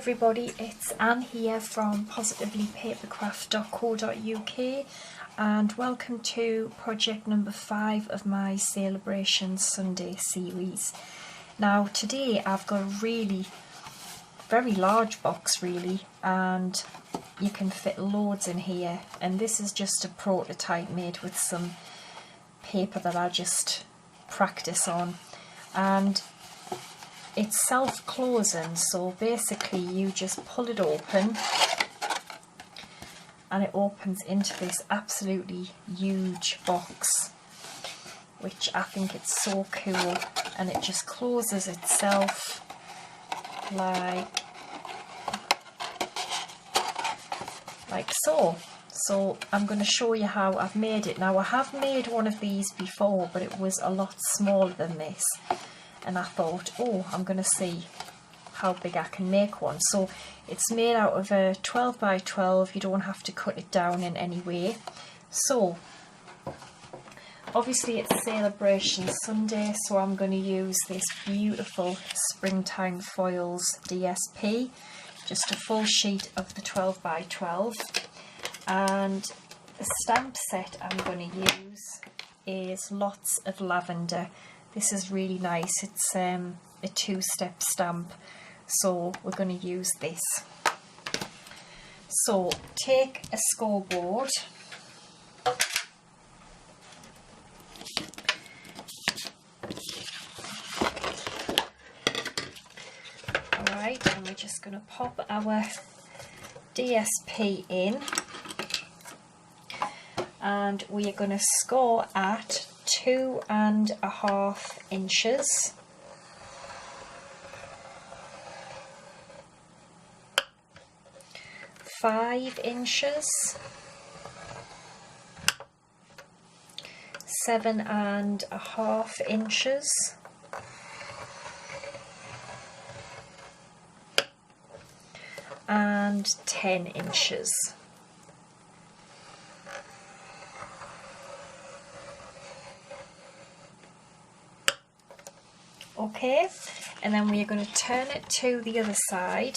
everybody, it's Anne here from positivelypapercraft.co.uk and welcome to project number 5 of my Celebration Sunday series. Now today I've got a really very large box really, and you can fit loads in here, and this is just a prototype made with some paper that I just practice on, and it's self-closing, so basically you just pull it open and it opens into this absolutely huge box, which I think it's so cool, and it just closes itself like so. So I'm going to show you how I've made it. Now I have made one of these before, but it was a lot smaller than this, and I thought, oh, I'm going to see how big I can make one. So it's made out of a 12 by 12, you don't have to cut it down in any way. So obviously it's Celebration Sunday, so I'm going to use this beautiful Springtime Foils DSP, just a full sheet of the 12 by 12, and the stamp set I'm going to use is Lots of Lavender. This is really nice, it's a 2-step stamp, so we're going to use this. So take a scoreboard, alright, and we're just going to pop our DSP in, and we are going to score at 2.5 inches, (5 inches), 7.5 inches, and 10 inches. Okay, and then we're going to turn it to the other side,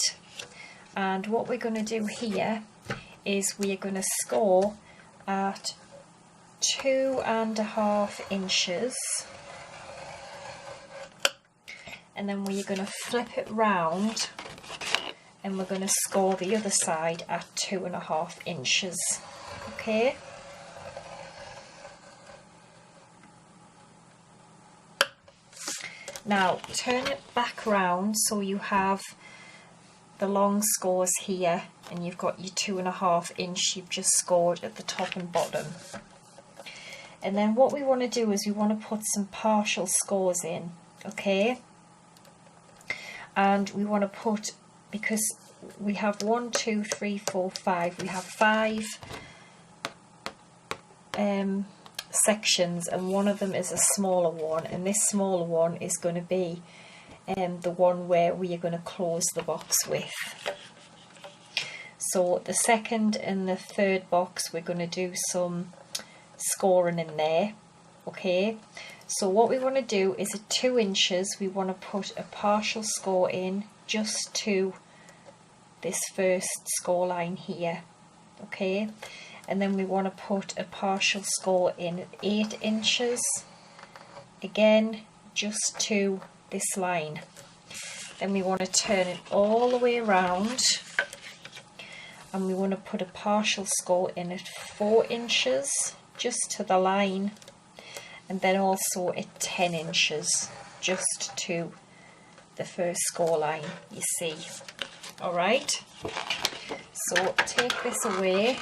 and what we're going to do here is we are going to score at 2.5 inches, and then we're going to flip it round and we're going to score the other side at 2.5 inches. Okay. Now turn it back round so you have the long scores here, and you've got your 2.5 inch you've just scored at the top and bottom. And then what we want to do is we want to put some partial scores in, okay? And we want to put, because we have 1, 2, 3, 4, 5, we have 5 sections, and one of them is a smaller one, and this smaller one is going to be the one where we are going to close the box with. So the second and the third box we're going to do some scoring in there, okay? So what we want to do is at 2 inches we want to put a partial score in just to this first score line here, okay? And then we want to put a partial score in at 8 inches, again just to this line. Then we want to turn it all the way around, and we want to put a partial score in at 4 inches just to the line, and then also at 10 inches just to the first score line, you see. Alright, so take this away,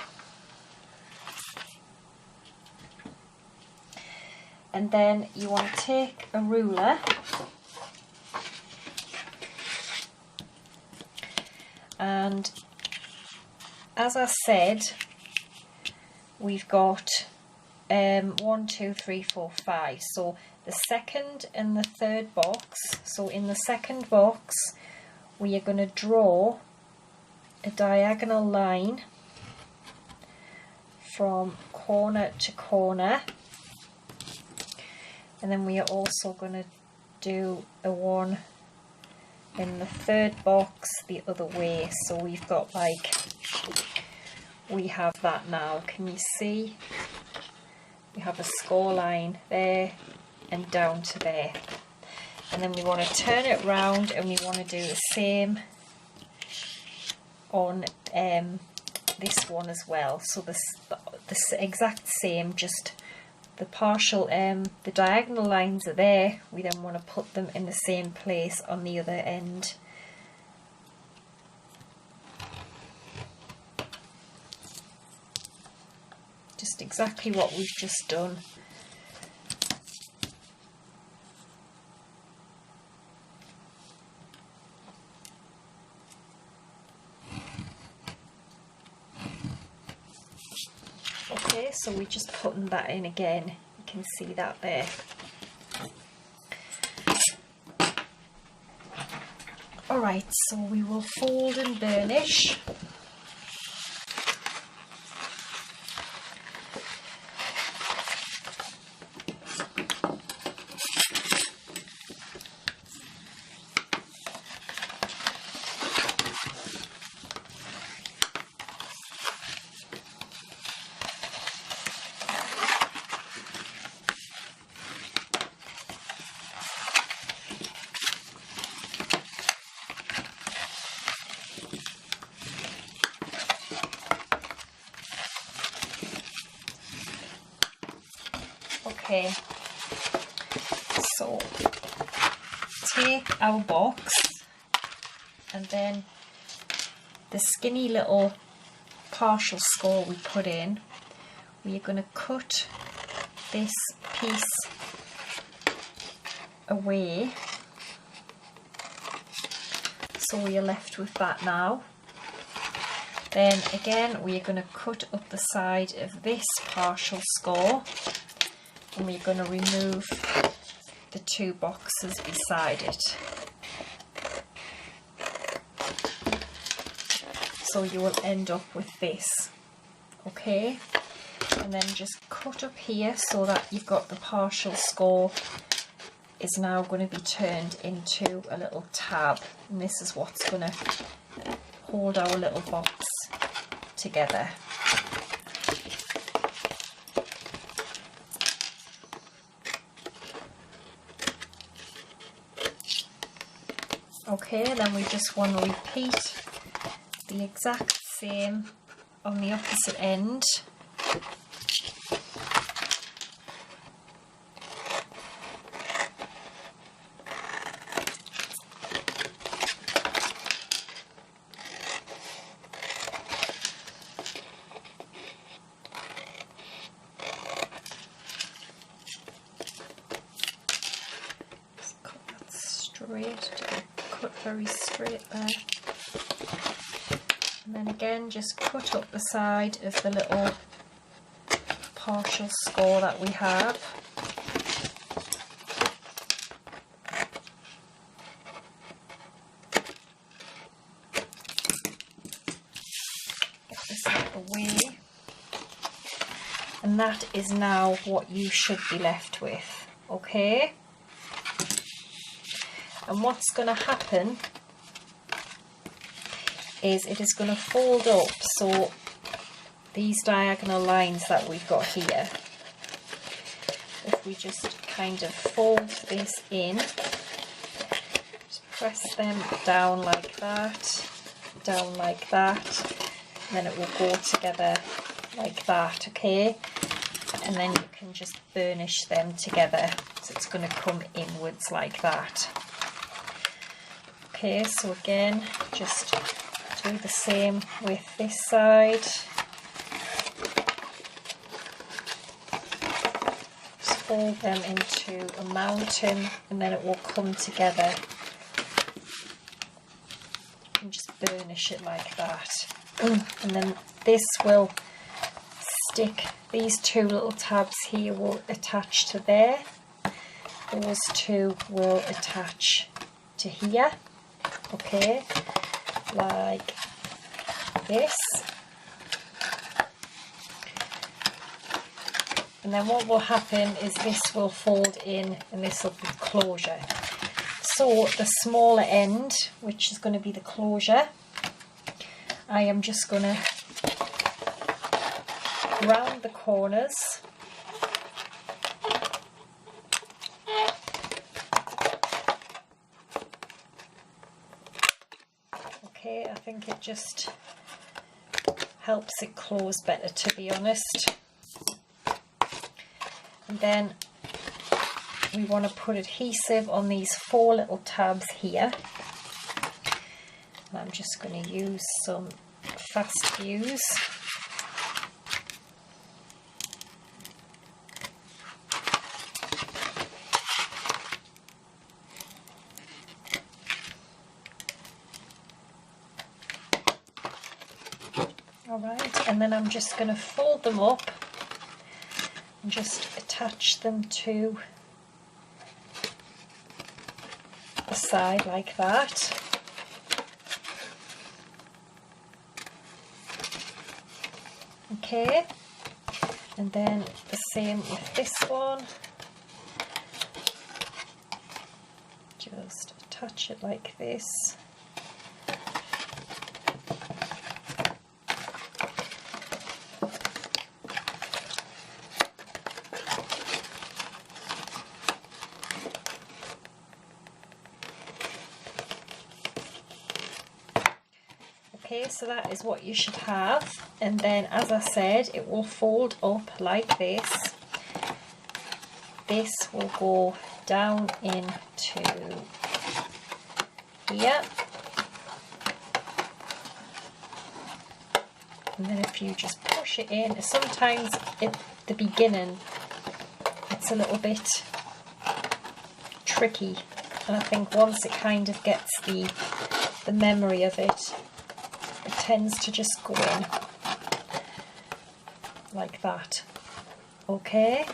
and then you want to take a ruler and, as I said, we've got 1, 2, 3, 4, 5. So the second and the third box. So in the second box we are going to draw a diagonal line from corner to corner, and then we are also going to do a 1 in the third box the other way. So we've got like, we have that now, can you see? We have a score line there and down to there. And then we want to turn it round and we want to do the same on this one as well. So this exact same, just the partial, the diagonal lines are there. We then want to put them in the same place on the other end. Just exactly what we've just done. Okay, so we're just putting that in again. You can see that there. Alright, so we will fold and burnish. Okay, so take our box and then the skinny little partial score we put in, we're going to cut this piece away, so we are left with that now. Then again we're going to cut up the side of this partial score, and we're going to remove the two boxes beside it. So you will end up with this, okay? And then just cut up here so that you've got the partial score is now going to be turned into a little tab, and this is what's going to hold our little box together. Okay, then we just want to repeat the exact same on the opposite end. Just cut that straight. Cut very straight there, and then again just cut up the side of the little partial score that we have. Get this out of the way, and that is now what you should be left with, okay? And what's going to happen is it is going to fold up, so these diagonal lines that we've got here, if we just kind of fold this in, just press them down like that, and then it will go together like that, okay? And then you can just burnish them together, so it's going to come inwards like that. Okay, so again, just do the same with this side. Just fold them into a mountain, and then it will come together. And just burnish it like that. And then this will stick, these two little tabs here will attach to there. Those two will attach to here. Okay, like this, and then what will happen is this will fold in and this will be closure. So the smaller end, which is going to be the closure, I am just going to round the corners. Okay, I think it just helps it close better, to be honest. And then we want to put adhesive on these 4 little tabs here. And I'm just going to use some fast fuse. Alright, and then I'm just going to fold them up and just attach them to the side like that. Okay, and then the same with this one. Just attach it like this. Okay, so that is what you should have, and then as I said, it will fold up like this. This will go down into here, and then if you just push it in, sometimes at the beginning it's a little bit tricky, and I think once it kind of gets the memory of it, it tends to just go in like that. Okay,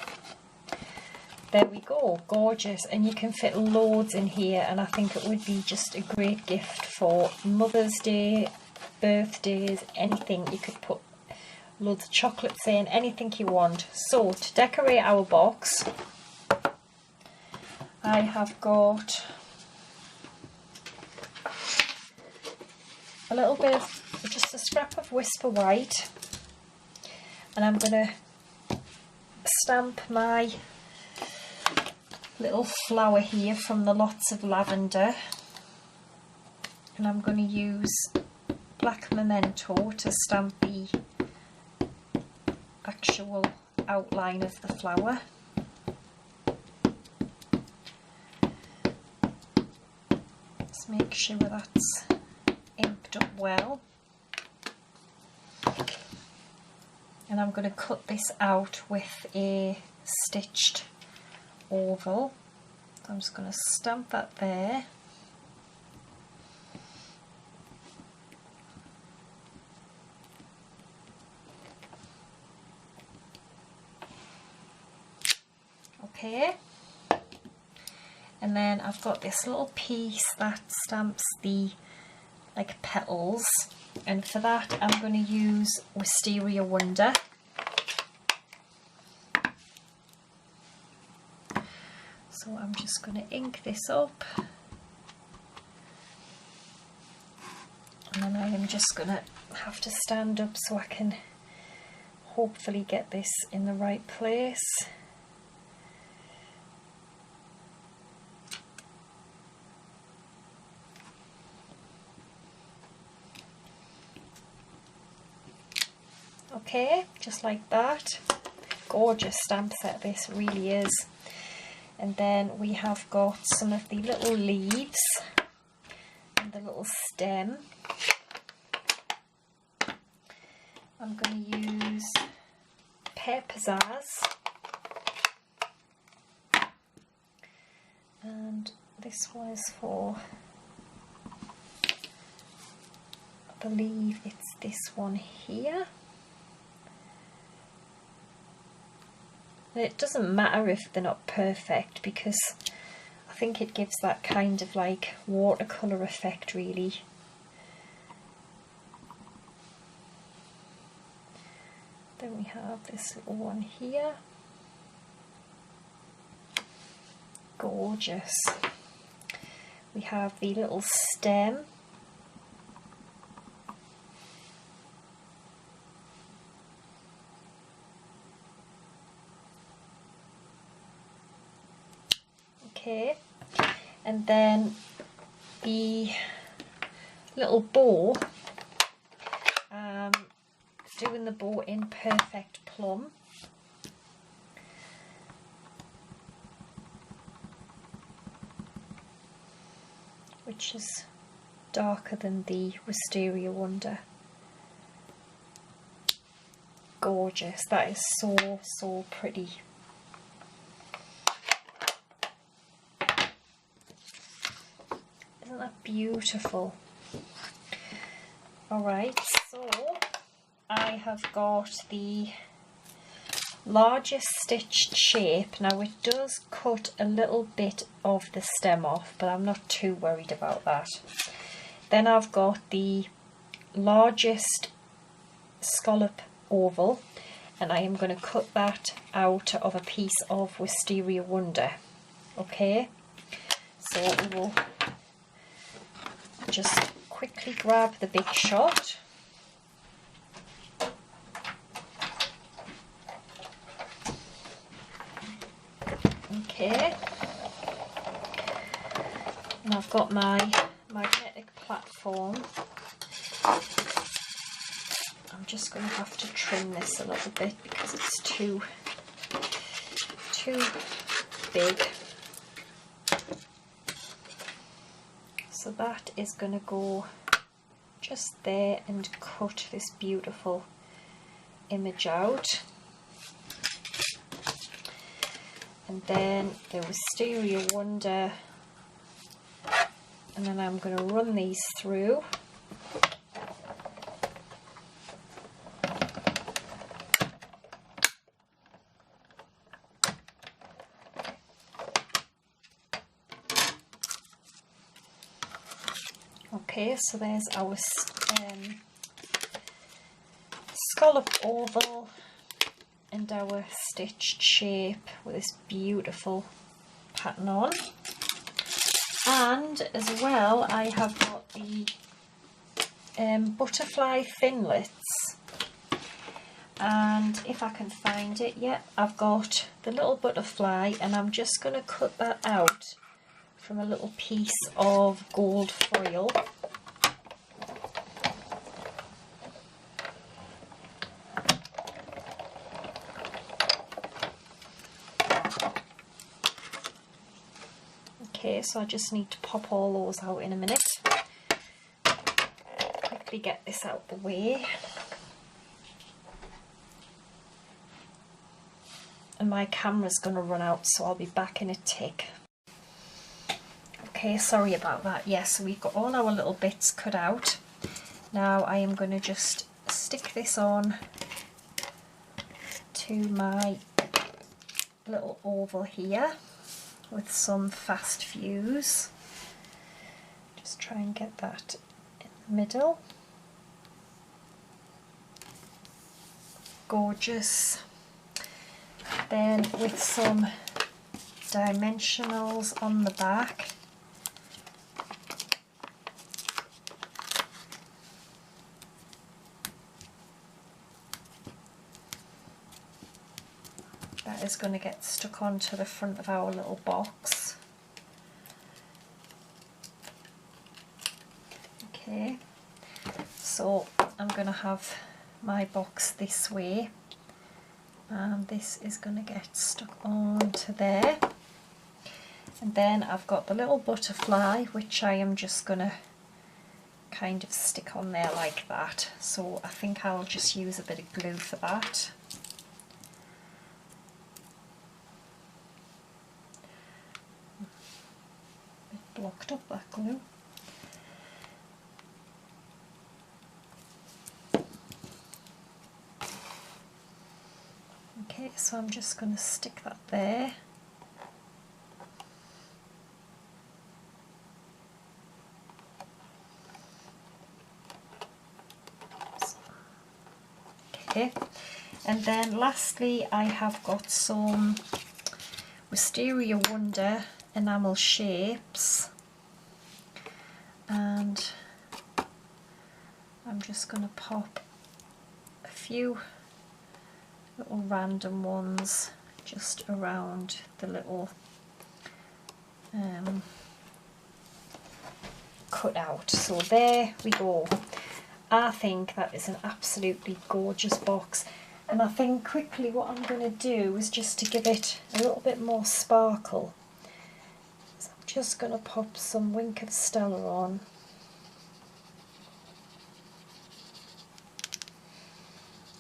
there we go, gorgeous, and you can fit loads in here, and I think it would be just a great gift for Mother's Day, birthdays, anything. You could put loads of chocolates in, anything you want. So to decorate our box, I have got a little bit of, just a scrap of Whisper White, and I'm going to stamp my little flower here from the Lots of Lavender, and I'm going to use black memento to stamp the actual outline of the flower. Let's make sure that's inked up well, and I'm going to cut this out with a stitched oval. So I'm just going to stamp that there. Okay, and then I've got this little piece that stamps the like petals, and for that I'm going to use Wisteria Wonder. So I'm just going to ink this up, and then I am just going to have to stand up so I can hopefully get this in the right place. Okay, just like that. Gorgeous stamp set this really is. And then we have got some of the little leaves and the little stem. I'm going to use Pear Pizzazz, and this one is for, I believe it's this one here. It doesn't matter if they're not perfect, because I think it gives that kind of like watercolour effect really. Then we have this little one here. we have the little stem. Okay, and then the little bow, doing the bow in Perfect Plum. Which is darker than the Wisteria Wonder. Gorgeous, that is so pretty. Isn't that beautiful? Alright, so I have got the largest stitched shape. Now it does cut a little bit of the stem off, but I'm not too worried about that. Then I've got the largest scallop oval, and I am going to cut that out of a piece of Wisteria Wonder. Okay, so we will just quickly grab the big shot. Okay, and I've got my magnetic platform. I'm just going to have to trim this a little bit because it's too big. So that is going to go just there and cut this beautiful image out. And then the Wisteria Wonder, and then I'm going to run these through. Okay, so there's our scallop oval and our stitched shape with this beautiful pattern on. And as well, I have got the butterfly thinlits, and if I can find it, yeah, I've got the little butterfly, and I'm just going to cut that out from a little piece of gold foil. Okay, so I just need to pop all those out in a minute. Quickly get this out the way. And my camera's going to run out, so I'll be back in a tick. Okay, sorry about that. Yes, so we've got all our little bits cut out. Now I am going to just stick this on to my little oval here with some fast fuse. Just try and get that in the middle. Gorgeous. Then with some dimensionals on the back. That is going to get stuck onto the front of our little box. Okay, so I'm going to have my box this way, and this is going to get stuck onto there. And then I've got the little butterfly, which I am just going to kind of stick on there like that. So I think I'll just use a bit of glue for that. Blocked up, that glue. Okay, so I'm just going to stick that there. Okay, and then lastly I have got some Wisteria Wonder enamel shapes. and I'm just going to pop a few little random ones just around the little cut out. So there we go. I think that is an absolutely gorgeous box, and I think quickly what I'm going to do is just to give it a little bit more sparkle. So I'm just going to pop some Wink of Stella on.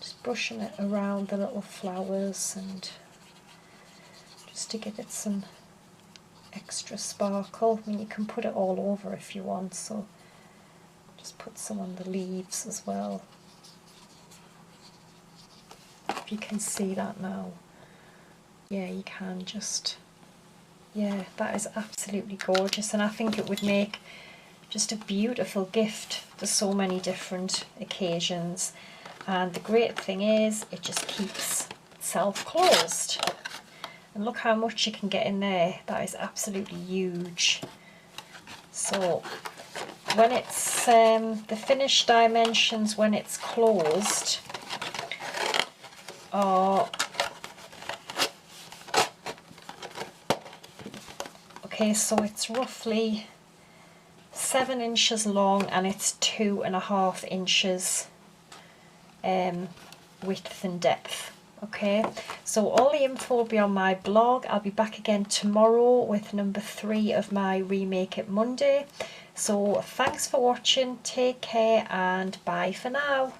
Just brushing it around the little flowers and just to give it some extra sparkle. I mean, you can put it all over if you want, so just put some on the leaves as well. If you can see that now. Yeah, you can just, yeah, that is absolutely gorgeous, and I think it would make just a beautiful gift for so many different occasions. And the great thing is it just keeps itself closed. And look how much you can get in there. That is absolutely huge. So when it's the finished dimensions, when it's closed, are okay, so it's roughly 7 inches long and it's 2.5 inches width and depth. Okay, so all the info will be on my blog. I'll be back again tomorrow with number 3 of my Remake It Monday. So thanks for watching, take care, and bye for now.